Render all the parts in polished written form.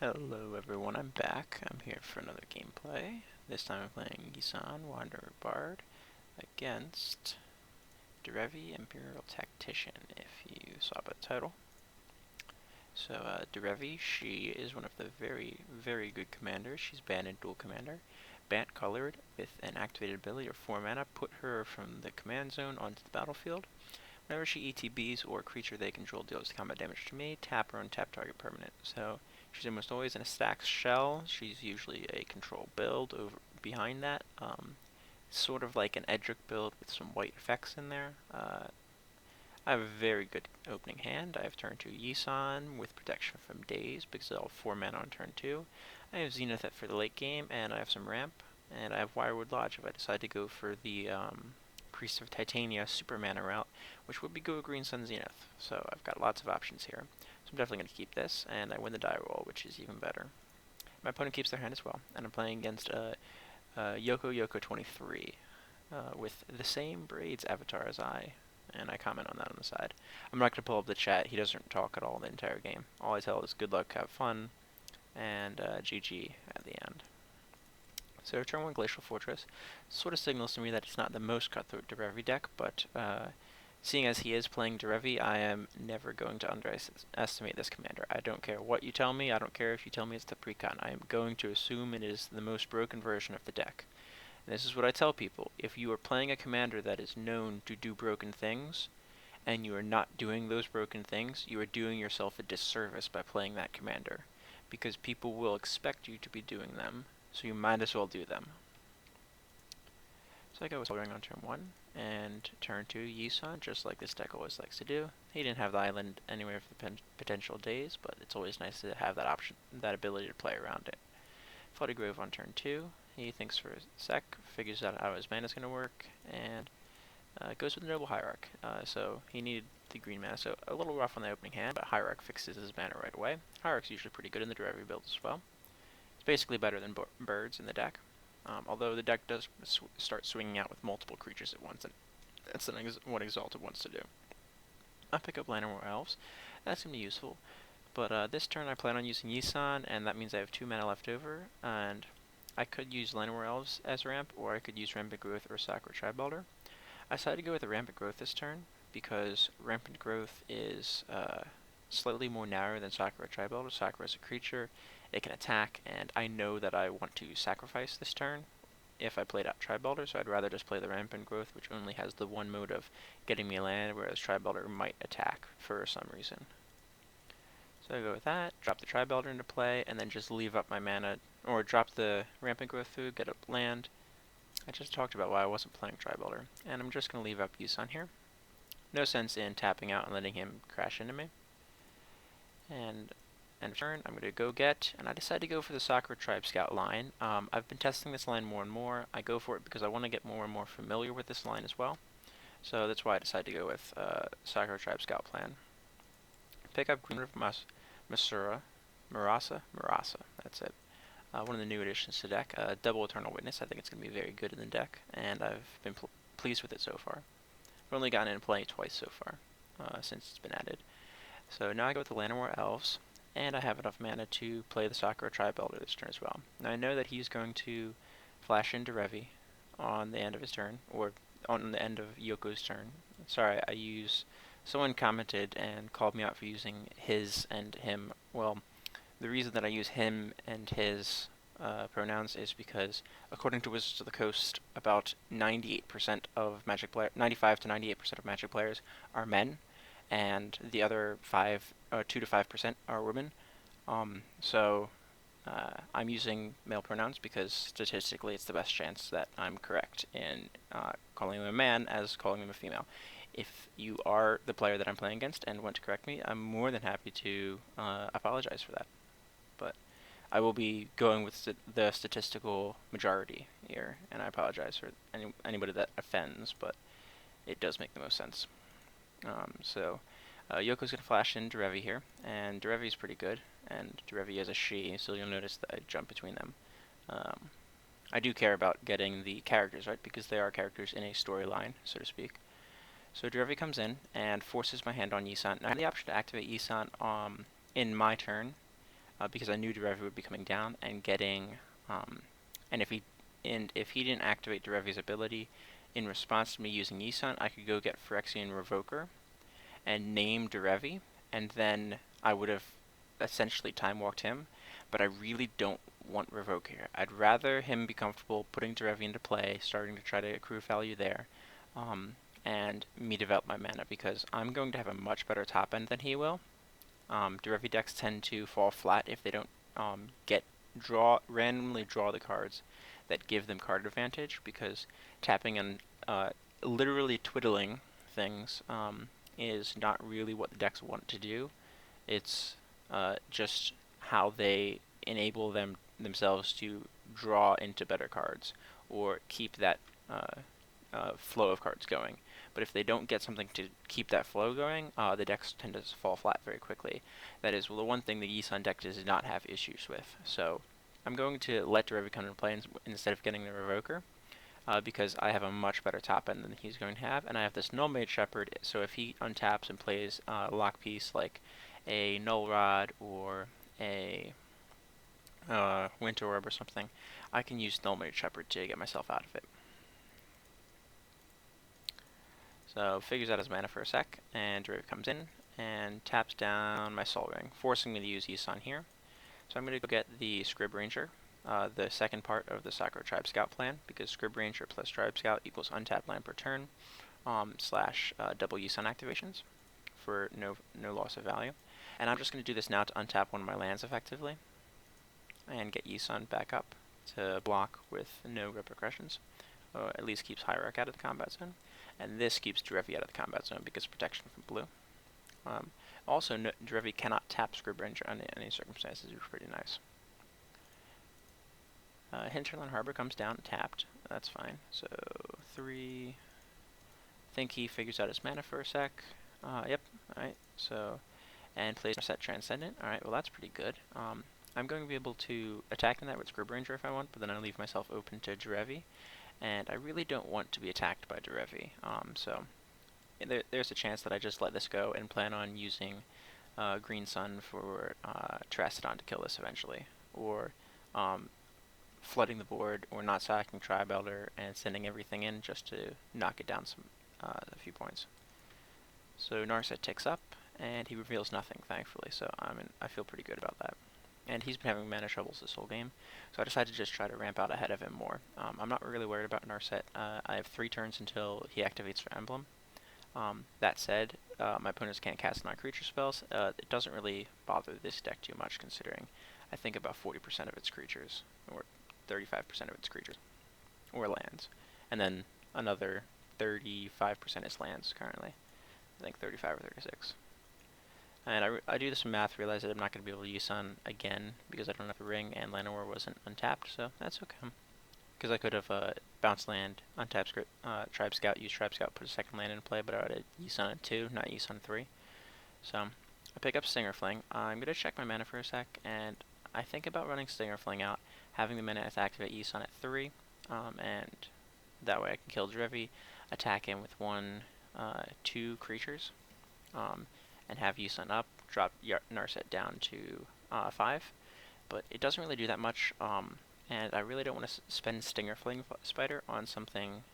Hello everyone, I'm back. I'm here for another gameplay. This time I'm playing Yisan, Wanderer Bard, against Derevi, Imperial Tactician, if you saw by the title. So, Derevi, she is one of the very good commanders. She's Banded Dual Commander. Bant colored with an activated ability of 4 mana. Put her from the command zone onto the battlefield. Whenever she ETBs or a creature they control deals combat damage to me, tap her and tap target permanent. So she's almost always in a stacked shell. She's usually a control build over behind that. Sort of like an Edric build with some white effects in there. I have a very good opening hand. I have turn 2 Yisan with protection from Daze because I'll have 4 mana on turn 2. I have Zenith for the late game, and I have some ramp, and I have Wirewood Lodge if I decide to go for the Priest of Titania super mana route, which would be go Green Sun Zenith. So I've got lots of options here. So I'm definitely going to keep this, and I win the die roll, which is even better. My opponent keeps their hand as well, and I'm playing against Yoko 23 with the same braids avatar as I, and I comment on that on the side. I'm not going to pull up the chat. He doesn't talk at all the entire game. All I tell is good luck, have fun, and GG at the end. So turn 1 Glacial Fortress sort of signals to me that it's not the most cutthroat Derevi deck, but seeing as he is playing Derevi, I am never going to underestimate this commander. I don't care what you tell me, I don't care if you tell me it's the precon. I am going to assume it is the most broken version of the deck. And this is what I tell people. If you are playing a commander that is known to do broken things, and you are not doing those broken things, you are doing yourself a disservice by playing that commander. Because people will expect you to be doing them, so you might as well do them. So I go with Soldering on turn 1, and turn 2 Yisan, just like this deck always likes to do. He didn't have the island anywhere for the potential Daze, but it's always nice to have that option, that ability to play around it. Flooded Grove on turn 2, he thinks for a sec, figures out how his mana is going to work, and goes with the Noble Hierarch. So he needed the green mana, so a little rough on the opening hand, but Hierarch fixes his mana right away. Hierarch's usually pretty good in the Derevi build as well. It's basically better than birds in the deck, although the deck does start swinging out with multiple creatures at once, and that's what Exalted wants to do. I pick up Llanowar Elves. That's going to be useful, but this turn I plan on using Yisan, and that means I have 2 mana left over, and I could use Llanowar Elves as ramp, or I could use Rampant Growth or Sakura Tribe-Elder. I decided to go with the Rampant Growth this turn, because Rampant Growth is slightly more narrow than Sakura Tribe-Elder. Sakura is a creature, it can attack, and I know that I want to sacrifice this turn if I played out Tribe-Elder, so I'd rather just play the Rampant Growth, which only has the one mode of getting me land, whereas Tribe-Elder might attack for some reason. So I go with that, drop the Tribe-Elder into play, and then just leave up my mana, or drop the Rampant Growth through, get up land. I just talked about why I wasn't playing Tribe-Elder, and I'm just going to leave up Yisan here. No sense in tapping out and letting him crash into me. And end of turn, I'm going to go get, and I decided to go for the Sakura Tribe Scout line. I've been testing this line more and more. I go for it because I want to get more and more familiar with this line as well. So that's why I decided to go with Sakura Tribe Scout plan. Pick up Green River Murasa, that's it. One of the new additions to the deck. Double Eternal Witness, I think it's going to be very good in the deck, and I've been pleased with it so far. I've only gotten in play twice so far, since it's been added. So now I go with the Llanowar Elves, and I have enough mana to play the Sakura Tribe-Elder this turn as well. Now I know that he's going to flash into Derevi on the end of his turn, or on the end of Yoko's turn. Sorry, someone commented and called me out for using his and him. Well, the reason that I use him and his pronouns is because, according to Wizards of the Coast, about 98% of 95 to 98% of Magic players are men, and the other 2 to 5% are women. So I'm using male pronouns because statistically it's the best chance that I'm correct in calling them a man as calling them a female. If you are the player that I'm playing against and want to correct me, I'm more than happy to apologize for that. But I will be going with the statistical majority here, and I apologize for anybody that offends, but it does make the most sense. Yoko's going to flash in Derevi here, and Derevi's pretty good, and Derevi is a she, so you'll notice that I jump between them. I do care about getting the characters right, because they are characters in a storyline, so to speak. So Derevi comes in and forces my hand on Yisan. I have the option to activate Yisan in my turn, because I knew Derevi would be coming down and getting, and if he didn't activate Derevi's ability in response to me using Yisan, I could go get Phyrexian Revoker and name Derevi, and then I would have essentially time walked him. But I really don't want Revoke here. I'd rather him be comfortable putting Derevi into play, starting to try to accrue value there, and me develop my mana, because I'm going to have a much better top end than he will. Derevi decks tend to fall flat if they don't randomly draw the cards that give them card advantage, because tapping and literally twiddling things is not really what the decks want to do. It's just how they enable themselves to draw into better cards or keep that flow of cards going. But if they don't get something to keep that flow going, the decks tend to fall flat very quickly. That is, well, the one thing the Yisan deck does not have issues with. So I'm going to let Derevi come into play instead of getting the Revoker, because I have a much better top end than he's going to have, and I have this Null Mage Shepherd, so if he untaps and plays a lock piece like a Null Rod or a Winter Orb or something, I can use Null Mage Shepherd to get myself out of it. So figures out his mana for a sec, and Derevi comes in and taps down my Sol Ring, forcing me to use Yisan here. So I'm going to go get the Scrib Ranger, the second part of the Sakura Tribe Scout plan, because Scrib Ranger plus Tribe Scout equals untapped land per turn, slash double Yisan activations for no loss of value. And I'm just going to do this now to untap one of my lands effectively, and get Yisan back up to block with no repercussions. At least keeps Hierarch out of the combat zone. And this keeps Derevi out of the combat zone because of protection from blue. Also, Derevi cannot tap Scrib Ranger under any circumstances, which is pretty nice. Hinterland Harbor comes down tapped. That's fine. So 3. I think he figures out his mana for a sec. Yep. Alright. So, and plays Set Transcendent. Alright, well that's pretty good. I'm going to be able to attack in that with Scrib Ranger if I want, but then I leave myself open to Derevi. And I really don't want to be attacked by Derevi. So there's a chance that I just let this go and plan on using Green Sun for Terrastodon to kill this eventually, or flooding the board, or not sacking Tribe Elder and sending everything in just to knock it down a few points. So Narset ticks up, and he reveals nothing, thankfully, so I feel pretty good about that. And he's been having mana troubles this whole game, so I decided to just try to ramp out ahead of him more. I'm not really worried about Narset. I have 3 turns until he activates for Emblem. That said, my opponents can't cast non-creature spells. It doesn't really bother this deck too much, considering I think about 40% of its creatures, or 35% of its creatures, or lands. And then another 35% is lands currently. I think 35 or 36. And I do this math, realize that I'm not going to be able to use Sun again because I don't have a ring and Llanowar wasn't untapped, so that's okay. Because I could have bounced land, untapped Tribe Scout, use Tribe Scout, put a second land in play, but I would have Yisan at 2, not Yisan 3. So I pick up Stinger Fling. I'm going to check my mana for a sec, and I think about running Stinger Fling out, having the mana to activate Yisan at 3, and that way I can kill Derevi, attack him with 2 creatures, and have Yisan up, drop Narset down to 5. But it doesn't really do that much, and I really don't want to spend Stinger Fling Spider on something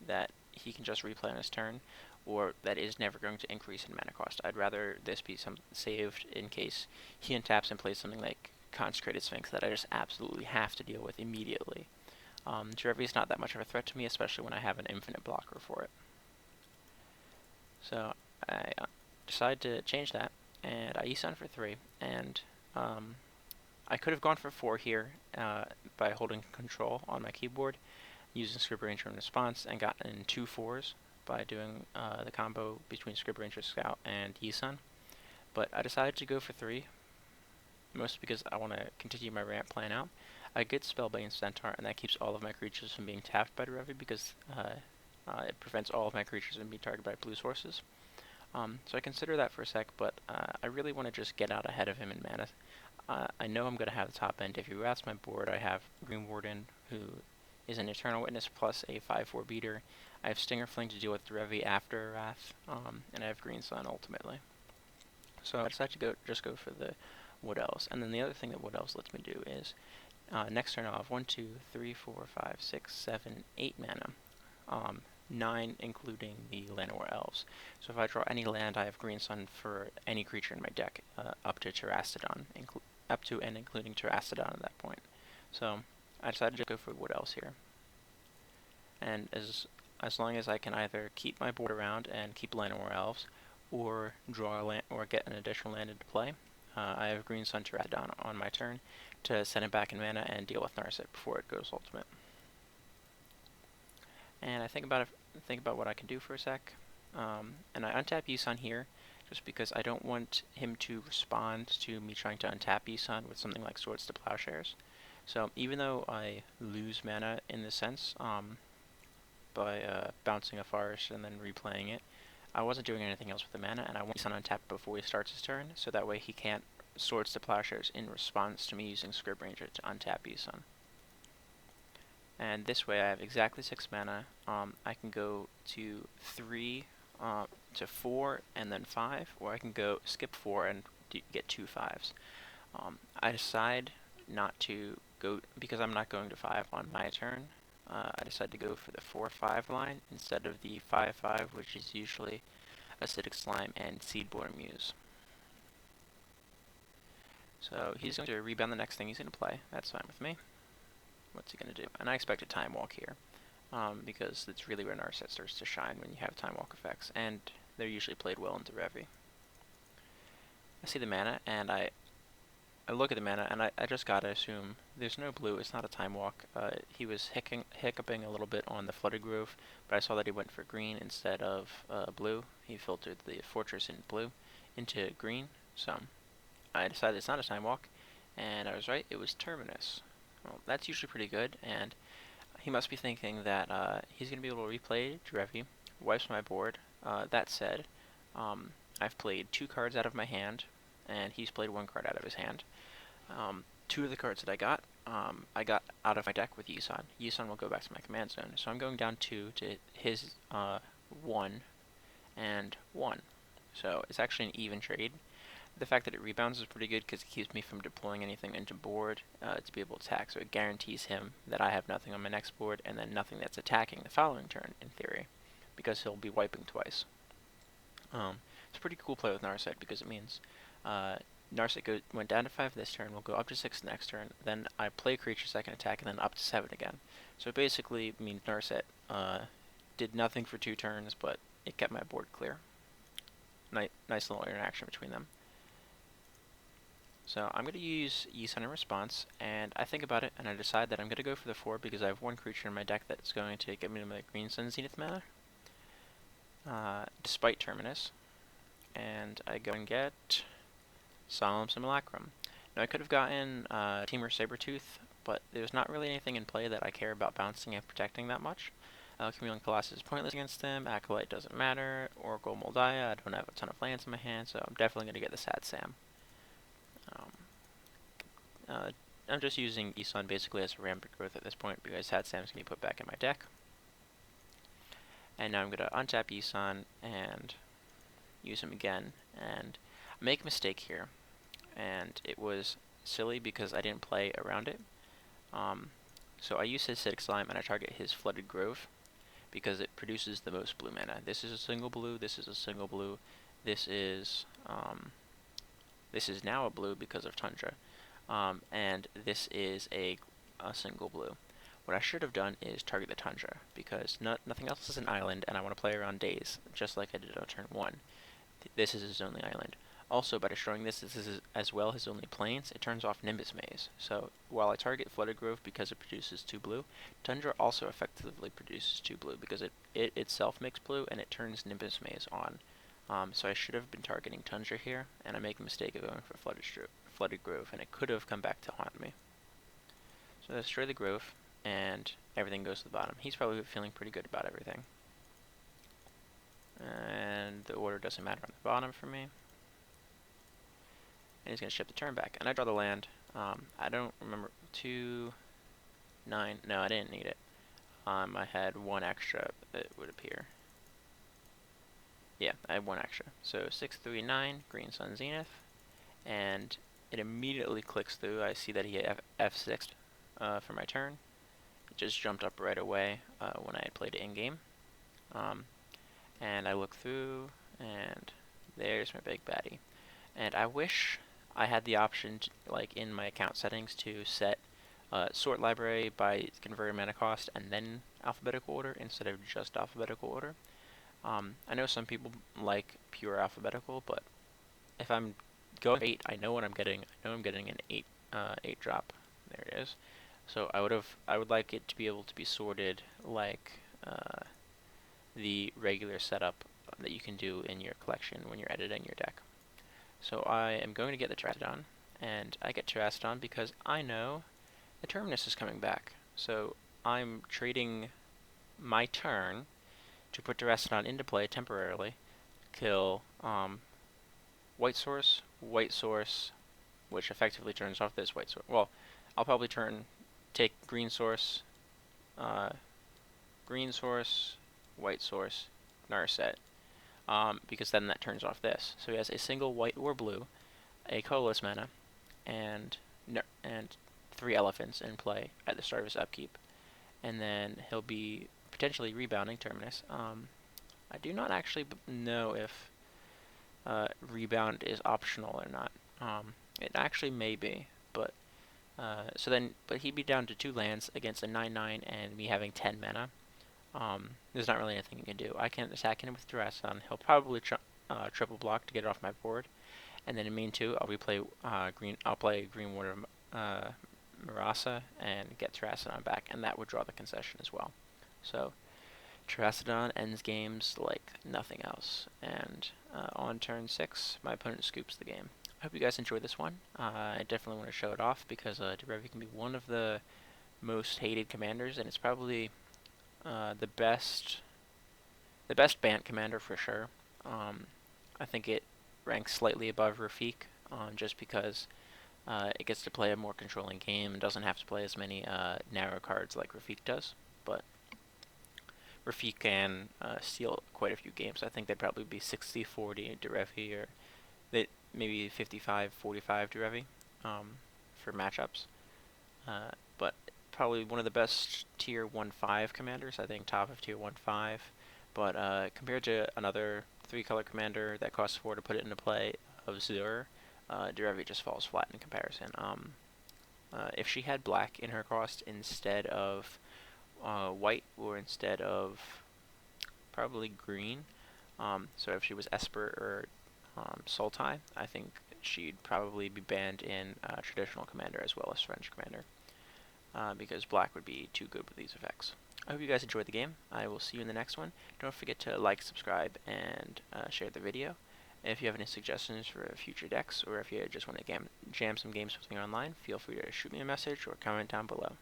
that he can just replay on his turn, or that is never going to increase in mana cost. I'd rather this be saved in case he untaps and plays something like Consecrated Sphinx that I just absolutely have to deal with immediately. Derevi is not that much of a threat to me, especially when I have an infinite blocker for it. So I decide to change that, and I Yisan for 3, and I could have gone for 4 here by holding control on my keyboard, using Scrib Ranger in response, and gotten 2 4s by doing the combo between Scrib Ranger Scout and Yisan. But I decided to go for 3, mostly because I want to continue my ramp plan out. I get Spellbane Centaur, and that keeps all of my creatures from being tapped by Derevi, because it prevents all of my creatures from being targeted by blue sources. So I consider that for a sec, but I really want to just get out ahead of him in mana. I know I'm going to have the top end. If you ask my board, I have Green Warden, who is an Eternal Witness plus a 5/4 beater. I have Stinger Fling to deal with Derevi after Wrath, and I have Green Sun ultimately. So I decided to just go for the Wood Elves. And then the other thing that Wood Elves lets me do is, next turn I'll have 1, 2, 3, 4, 5, 6, 7, 8 mana. 9 including the Llanowar Elves. So if I draw any land, I have Green Sun for any creature in my deck, up to Terastodon, up to and including Terastodon at that point. So I decided to go for Wood Elves here. And as long as I can either keep my board around and keep Llanowar Elves, or draw a land, or get an additional land into play, I have Green Sun Terastodon on my turn to send it back in mana and deal with Narset before it goes ultimate. And I think about what I can do for a sec, and I untap Yisan here just because I don't want him to respond to me trying to untap Yisan with something like Swords to Plowshares. So even though I lose mana in this sense by bouncing a forest and then replaying it, I wasn't doing anything else with the mana, and I want Yisan untapped before he starts his turn, so that way he can't Swords to Plowshares in response to me using Script Ranger to untap Yisan. And this way I have exactly 6 mana. I can go to 3, to 4, and then 5, or I can go skip 4 and get 2 5s. I decide not to go, because I'm not going to 5 on my turn, I decide to go for the 4-5 line instead of the 5-5, which is usually Acidic Slime and Seedborn Muse. So he's going to rebound the next thing he's going to play. That's fine with me. What's he going to do? And I expect a Time Walk here, because that's really where Narset starts to shine when you have Time Walk effects, and they're usually played well in Derevi. I see the mana, and I look at the mana, and I just gotta assume there's no blue. It's not a Time Walk. He was hiccuping a little bit on the Flooded Grove, but I saw that he went for green instead of blue. He filtered the Fortress in blue into green, so I decided it's not a Time Walk, and I was right. It was Terminus. Well, that's usually pretty good, and he must be thinking that he's going to be able to replay Derevi, wipes my board. That said, I've played 2 cards out of my hand, and he's played 1 card out of his hand. 2 of the cards that I got out of my deck with Yisan. Yisan will go back to my command zone, so I'm going down 2 to his 1 and 1. So it's actually an even trade. The fact that it rebounds is pretty good because it keeps me from deploying anything into board to be able to attack, so it guarantees him that I have nothing on my next board and then nothing that's attacking the following turn, in theory, because he'll be wiping twice. It's a pretty cool play with Narset because it means Narset went down to 5 this turn, will go up to 6 next turn, then I play creatures that can attack, and then up to 7 again. So it basically means Narset did nothing for 2 turns, but it kept my board clear. Nice little interaction between them. So I'm going to use Yisan in response, and I think about it, and I decide that I'm going to go for the 4 because I have 1 creature in my deck that's going to get me to my Green Sun Zenith mana, despite Terminus, and I go and get Solemn Simulacrum. Now I could have gotten Temur Sabertooth, but there's not really anything in play that I care about bouncing and protecting that much. Chameleon Colossus is pointless against him, Acolyte doesn't matter, Oracle Moldiah, I don't have a ton of lands in my hand, so I'm definitely going to get the Sad Sam. I'm just using Yisan basically as a rampant growth at this point because Sad Sam's going to be put back in my deck. And now I'm going to untap Yisan and use him again, and make a mistake here. And it was silly because I didn't play around it. So I use his Acidic Slime and I target his Flooded Grove because it produces the most blue mana. This is a single blue, this is a single blue, this is now a blue because of Tundra. And this is a single blue. What I should have done is target the Tundra, because nothing else is an island, and I want to play around Daze, just like I did on turn 1. This is his only island. Also, by destroying this is as well his only plains, it turns off Nimbus Maze. So, while I target Flooded Grove because it produces 2 blue, Tundra also effectively produces 2 blue, because it itself makes blue, and it turns Nimbus Maze on. So I should have been targeting Tundra here, and I make a mistake of going for Flooded Grove, and it could have come back to haunt me. So I destroy the Grove, and everything goes to the bottom. He's probably feeling pretty good about everything. And the order doesn't matter on the bottom for me. And he's going to ship the turn back. And I draw the land. I don't remember. 2, 9. No, I didn't need it. I had 1 extra that would appear. Yeah, I had 1 extra. So 6, 3, 9, Green Sun Zenith. And it immediately clicks through. I see that he F6'd for my turn. It just jumped up right away when I had played it in-game. And I look through, and there's my big baddie. And I wish I had the option, to, like in my account settings, to set sort library by converted mana cost and then alphabetical order instead of just alphabetical order. I know some people like pure alphabetical, but if I'm going 8, I know what I'm getting. I know I'm getting an 8 drop. There it is. So I would like it to be able to be sorted like the regular setup that you can do in your collection when you're editing your deck. So I am going to get the Terrastodon, and I get Terrastodon because I know the Terminus is coming back. So I'm trading my turn to put Terrastodon into play temporarily, kill white source, which effectively turns off this white source. Well, I'll probably take green source, white source, Narset, because then that turns off this. So he has a single white or blue, a colorless mana, and 3 elephants in play at the start of his upkeep. And then he'll be potentially rebounding Terminus. I do not actually know if rebound is optional or not. It actually may be, but but he'd be down to 2 lands against a 9/9 and me having 10 mana. There's not really anything you can do. I can attack him with Terrastodon. He'll probably triple block to get it off my board, and then in main 2, I'll replay green. I'll play Green Water Marasa and get Terrastodon back, and that would draw the concession as well. So Terrastodon ends games like nothing else, and on turn 6, my opponent scoops the game. I hope you guys enjoyed this one. I definitely want to show it off because Derevi can be one of the most hated commanders, and it's probably the best Bant commander for sure. I think it ranks slightly above Rafik, just because it gets to play a more controlling game and doesn't have to play as many narrow cards like Rafik does. But Rafik can steal quite a few games. I think they'd probably be 60-40 Derevi, or maybe 55-45 Derevi for matchups. But probably one of the best tier 1/5 commanders. I think top of tier 1/5. But compared to another 3-color commander that costs 4 to put it into play of Zur, Derevi just falls flat in comparison. If she had black in her cost instead of white, or instead of probably green, so if she was Esper or Sultai, I think she'd probably be banned in traditional commander as well as French commander, because black would be too good with these effects. I hope you guys enjoyed the game. I will see you in the next one. Don't forget to like, subscribe, and share the video. If you have any suggestions for future decks, or if you just want to jam some games with me online, feel free to shoot me a message or comment down below.